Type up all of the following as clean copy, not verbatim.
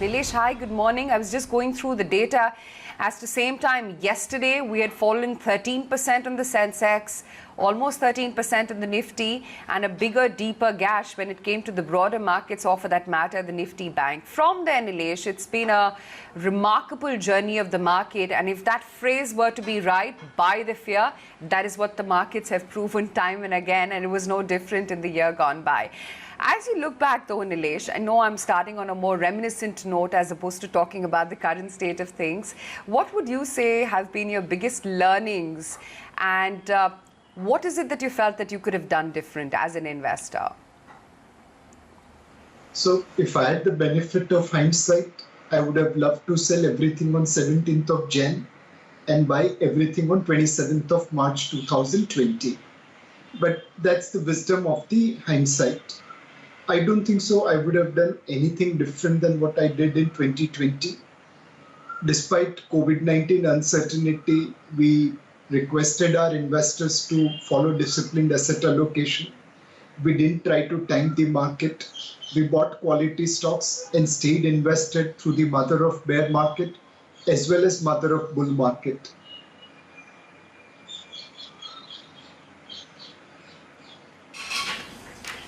Nilesh, hi, good morning. I was just going through the data. At the same time, yesterday we had fallen 13% on the Sensex, almost 13% in the Nifty, and a bigger, deeper gash when it came to the broader markets, or for that matter, the Nifty Bank. From there, Nilesh, it's been a remarkable journey of the market, and if that phrase were to be right, buy the fear, that is what the markets have proven time and again, and it was no different in the year gone by. As you look back though, Nilesh, I know I'm starting on a more reminiscent note as opposed to talking about the current state of things. What would you say have been your biggest learnings, and what is it that you felt that you could have done different as an investor? So if I had the benefit of hindsight, I would have loved to sell everything on 17th of Jan and buy everything on 27th of March 2020. But that's the wisdom of the hindsight. I don't think so. I would have done anything different than what I did in 2020. Despite COVID-19 uncertainty, we requested our investors to follow disciplined asset allocation. We didn't try to time the market. We bought quality stocks and stayed invested through the mother of bear market as well as mother of bull market.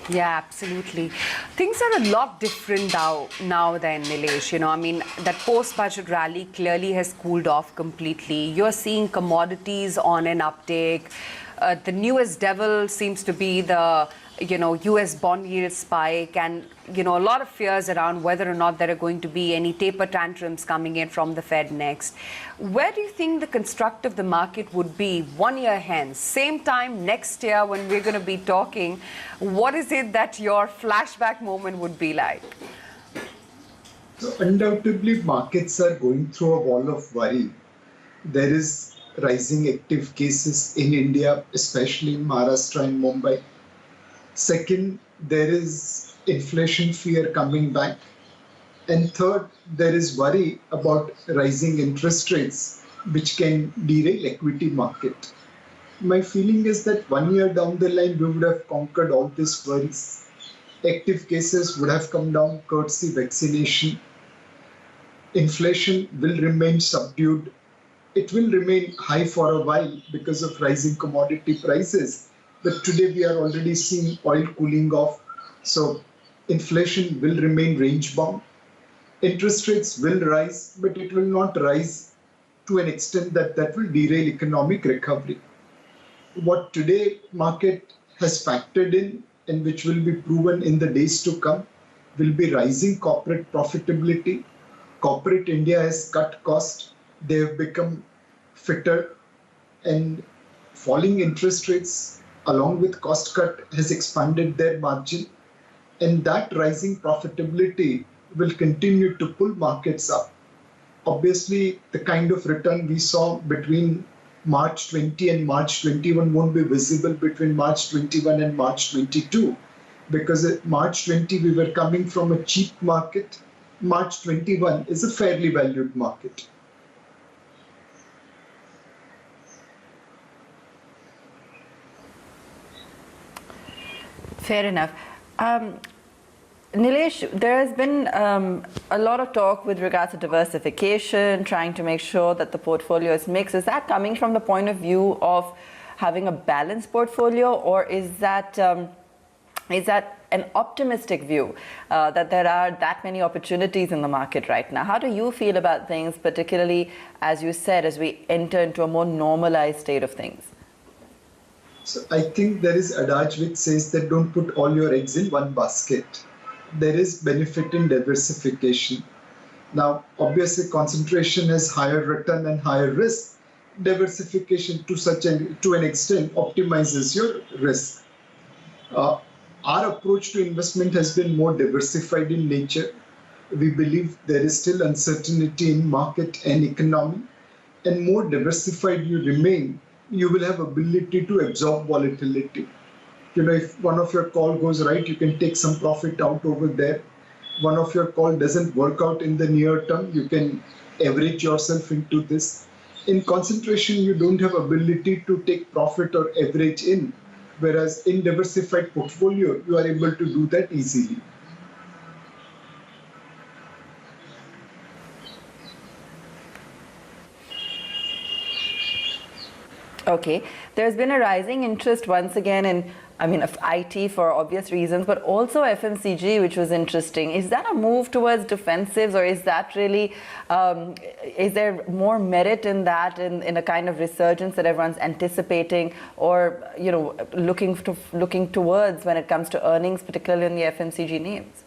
Yeah, absolutely. Things are a lot different now than Nilesh. You know, I mean, that post-budget rally clearly has cooled off completely. You're seeing commodities on an uptake. The newest devil seems to be the, US bond yield spike, and, a lot of fears around whether or not there are going to be any taper tantrums coming in from the Fed next. Where do you think the construct of the market would be 1 year hence? Same time next year when we're going to be talking, what is it that your flashback moment would be like? So undoubtedly, markets are going through a wall of worry. There is rising active cases in India, especially in Maharashtra and Mumbai. Second, there is inflation fear coming back. And third, there is worry about rising interest rates, which can derail equity market. My feeling is that 1 year down the line, we would have conquered all these worries. Active cases would have come down courtesy vaccination. Inflation will remain subdued. It will remain high for a while because of rising commodity prices. But today we are already seeing oil cooling off. So inflation will remain range bound. Interest rates will rise, but it will not rise to an extent that will derail economic recovery. What today market has factored in and which will be proven in the days to come will be rising corporate profitability. Corporate India has cut cost. They have become fitter, and falling interest rates along with cost cut has expanded their margin, and that rising profitability will continue to pull markets up. Obviously, the kind of return we saw between March 20 and March 21 won't be visible between March 21 and March 22, because at March 20 we were coming from a cheap market. March 21 is a fairly valued market. Fair enough. Nilesh, there has been a lot of talk with regards to diversification, trying to make sure that the portfolio is mixed. Is that coming from the point of view of having a balanced portfolio, or is that an optimistic view that there are that many opportunities in the market right now? How do you feel about things, particularly, as you said, as we enter into a more normalized state of things? So I think there is adage which says that don't put all your eggs in one basket. There is benefit in diversification. Now, obviously, concentration has higher return and higher risk. Diversification to an extent optimizes your risk. Our approach to investment has been more diversified in nature. We believe there is still uncertainty in market and economy, and more diversified you remain, you will have ability to absorb volatility. If one of your call goes right, you can take some profit out over there. One of your call doesn't work out in the near term, you can average yourself into this. In concentration, you don't have ability to take profit or average in, whereas in diversified portfolio, you are able to do that easily. Okay. There's been a rising interest once again in, of IT for obvious reasons, but also FMCG, which was interesting. Is that a move towards defensives, or is that really, is there more merit in that, in a kind of resurgence that everyone's anticipating, or, looking towards when it comes to earnings, particularly in the FMCG names?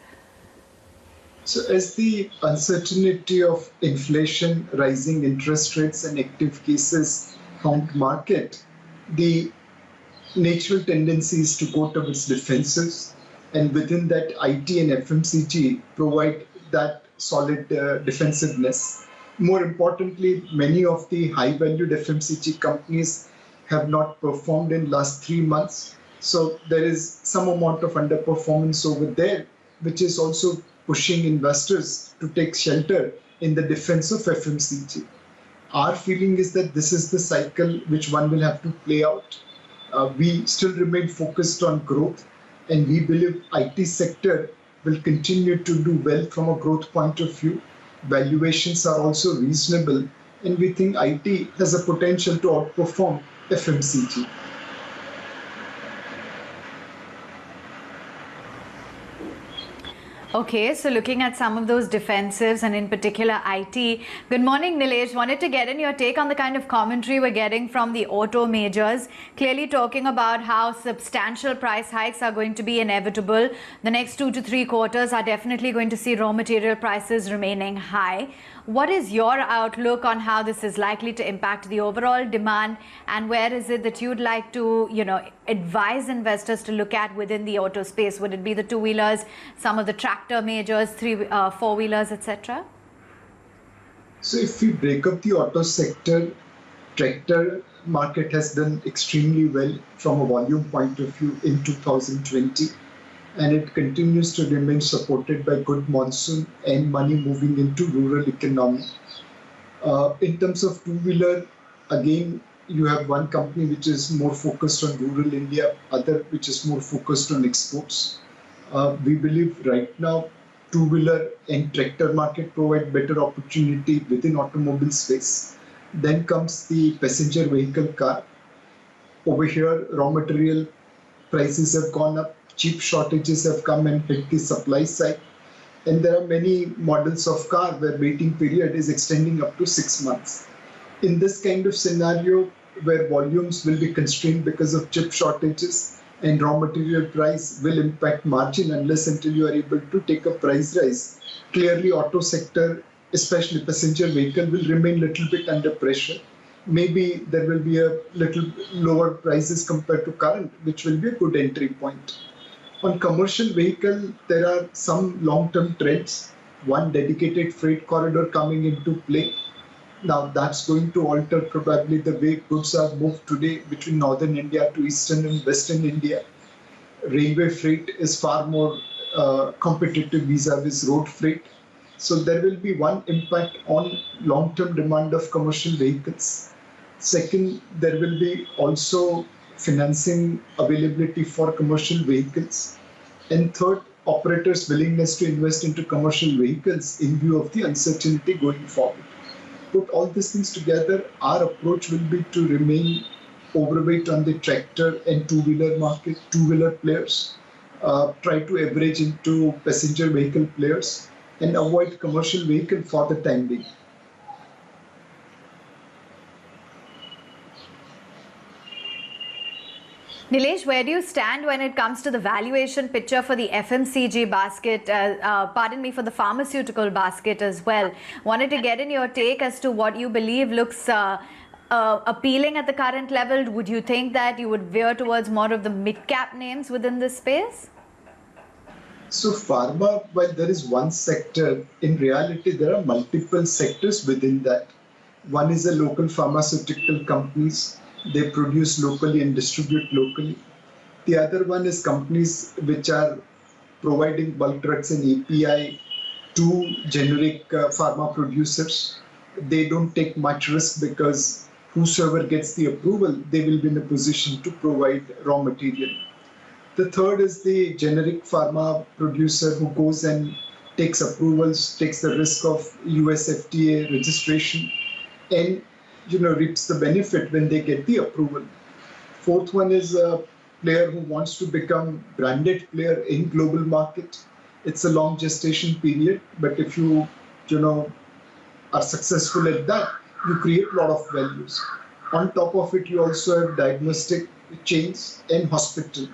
So as the uncertainty of inflation, rising interest rates, and active cases haunt market, the natural tendency is to go towards defensives, and within that, IT and FMCG provide that solid defensiveness. More importantly, many of the high-valued FMCG companies have not performed in last 3 months, so there is some amount of underperformance over there, which is also pushing investors to take shelter in the defense of FMCG. Our feeling is that this is the cycle which one will have to play out. We still remain focused on growth, and we believe IT sector will continue to do well from a growth point of view. Valuations are also reasonable, and we think IT has a potential to outperform FMCG. Okay, so looking at some of those defensives and in particular IT. Good morning, Nilesh. Wanted to get in your take on the kind of commentary we're getting from the auto majors, clearly talking about how substantial price hikes are going to be inevitable. The next 2 to 3 quarters are definitely going to see raw material prices remaining high. What is your outlook on how this is likely to impact the overall demand, and where is it that you'd like to, advise investors to look at within the auto space? Would it be the two-wheelers, some of the tractor majors, four-wheelers, etc.? So if we break up the auto sector, tractor market has done extremely well from a volume point of view in 2020. And it continues to remain supported by good monsoon and money moving into rural economy. In terms of two-wheeler, again, you have one company which is more focused on rural India, other which is more focused on exports. We believe right now, two-wheeler and tractor market provide better opportunity within automobile space. Then comes the passenger vehicle car. Over here, raw material prices have gone up. Chip shortages have come and hit the supply side. And there are many models of car where waiting period is extending up to 6 months. In this kind of scenario, where volumes will be constrained because of chip shortages and raw material price will impact margin unless until you are able to take a price rise, clearly auto sector, especially passenger vehicle, will remain little bit under pressure. Maybe there will be a little lower prices compared to current, which will be a good entry point. On commercial vehicle, there are some long-term trends. One, dedicated freight corridor coming into play. Now that's going to alter probably the way goods are moved today between northern India to eastern and western India. Railway freight is far more competitive vis-a-vis road freight. So there will be one impact on long-term demand of commercial vehicles. Second, there will be also financing availability for commercial vehicles. And third, operators' willingness to invest into commercial vehicles in view of the uncertainty going forward. Put all these things together, our approach will be to remain overweight on the tractor and two-wheeler market, two-wheeler players, try to average into passenger vehicle players, and avoid commercial vehicle for the time being. Nilesh, where do you stand when it comes to the valuation picture for the FMCG basket, for the pharmaceutical basket as well? Wanted to get in your take as to what you believe looks appealing at the current level. Would you think that you would veer towards more of the mid-cap names within this space? So pharma, while there is one sector, in reality there are multiple sectors within that. One is the local pharmaceutical companies. They produce locally and distribute locally. The other one is companies which are providing bulk drugs and API to generic pharma producers. They don't take much risk because whosoever gets the approval, they will be in a position to provide raw material. The third is the generic pharma producer who goes and takes approvals, takes the risk of US FDA registration, and reaps the benefit when they get the approval. Fourth one is a player who wants to become branded player in global market. It's a long gestation period, but if you are successful at that, you create a lot of values. On top of it, you also have diagnostic chains and hospital.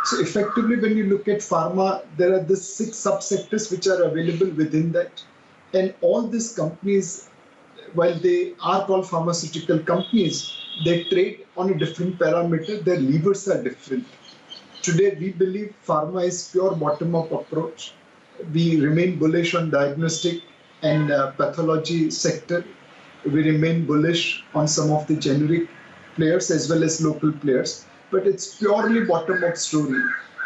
So effectively, when you look at pharma, there are the 6 subsectors which are available within that. And all these companies, while they are called pharmaceutical companies, they trade on a different parameter. Their levers are different. Today, we believe pharma is pure bottom-up approach. We remain bullish on diagnostic and pathology sector. We remain bullish on some of the generic players as well as local players. But it's purely bottom-up story.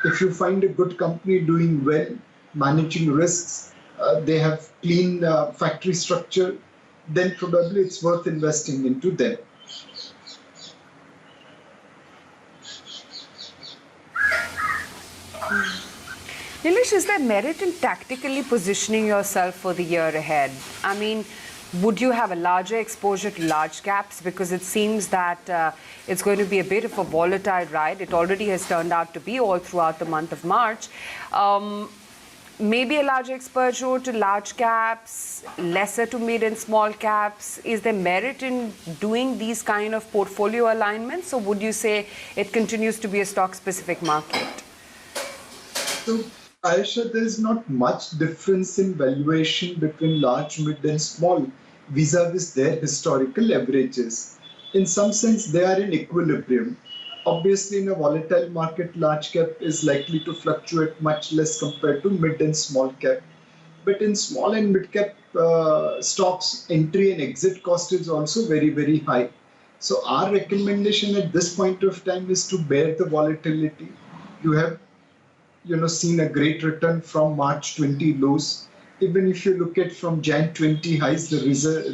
If you find a good company doing well, managing risks, they have clean factory structure, then probably it's worth investing into them. Nilesh, is there merit in tactically positioning yourself for the year ahead? I mean, would you have a larger exposure to large caps? Because it seems that it's going to be a bit of a volatile ride. It already has turned out to be all throughout the month of March. Maybe a larger exposure to large caps, lesser to mid and small caps. Is there merit in doing these kind of portfolio alignments, or would you say it continues to be a stock-specific market? So, Ayesha, there is not much difference in valuation between large, mid and small vis-a-vis their historical averages. In some sense, they are in equilibrium. Obviously, in a volatile market, large cap is likely to fluctuate much less compared to mid and small cap. But in small and mid cap stocks, entry and exit cost is also very, very high. So our recommendation at this point of time is to bear the volatility. You have seen a great return from March 20 lows. Even if you look at from Jan 20 highs, the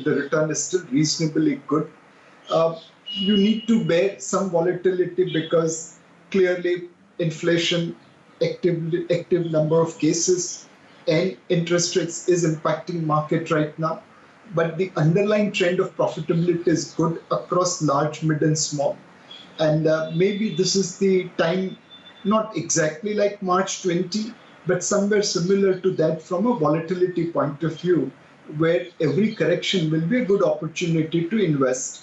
return is still reasonably good. You need to bear some volatility because clearly inflation, active number of cases and interest rates is impacting market right now. But the underlying trend of profitability is good across large, mid and small. And maybe this is the time, not exactly like March 20, but somewhere similar to that from a volatility point of view, where every correction will be a good opportunity to invest.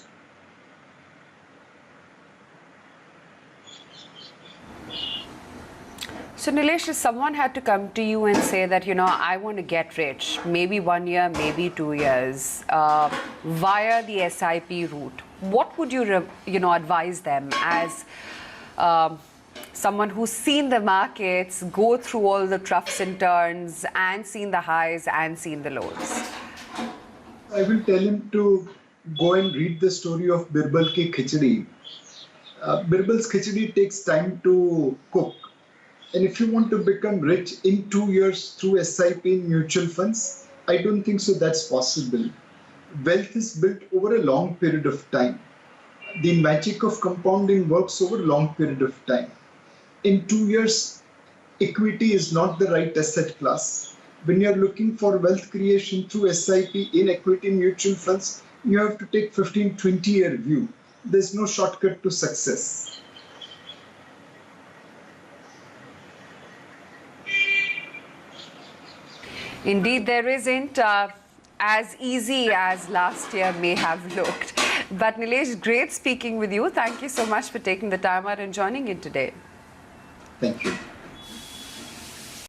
So Nilesh, if someone had to come to you and say that, I want to get rich, maybe 1 year, maybe 2 years, via the SIP route, what would you, advise them as someone who's seen the markets go through all the troughs and turns and seen the highs and seen the lows? I will tell him to go and read the story of Birbal ki khichdi. Birbal's khichdi takes time to cook. And if you want to become rich in 2 years through SIP in mutual funds, I don't think so that's possible. Wealth is built over a long period of time. The magic of compounding works over a long period of time. In 2 years, equity is not the right asset class. When you're looking for wealth creation through SIP in equity mutual funds, you have to take 15-20 year view. There's no shortcut to success. Indeed, there isn't as easy as last year may have looked. But Nilesh, great speaking with you. Thank you so much for taking the time out and joining in today. Thank you.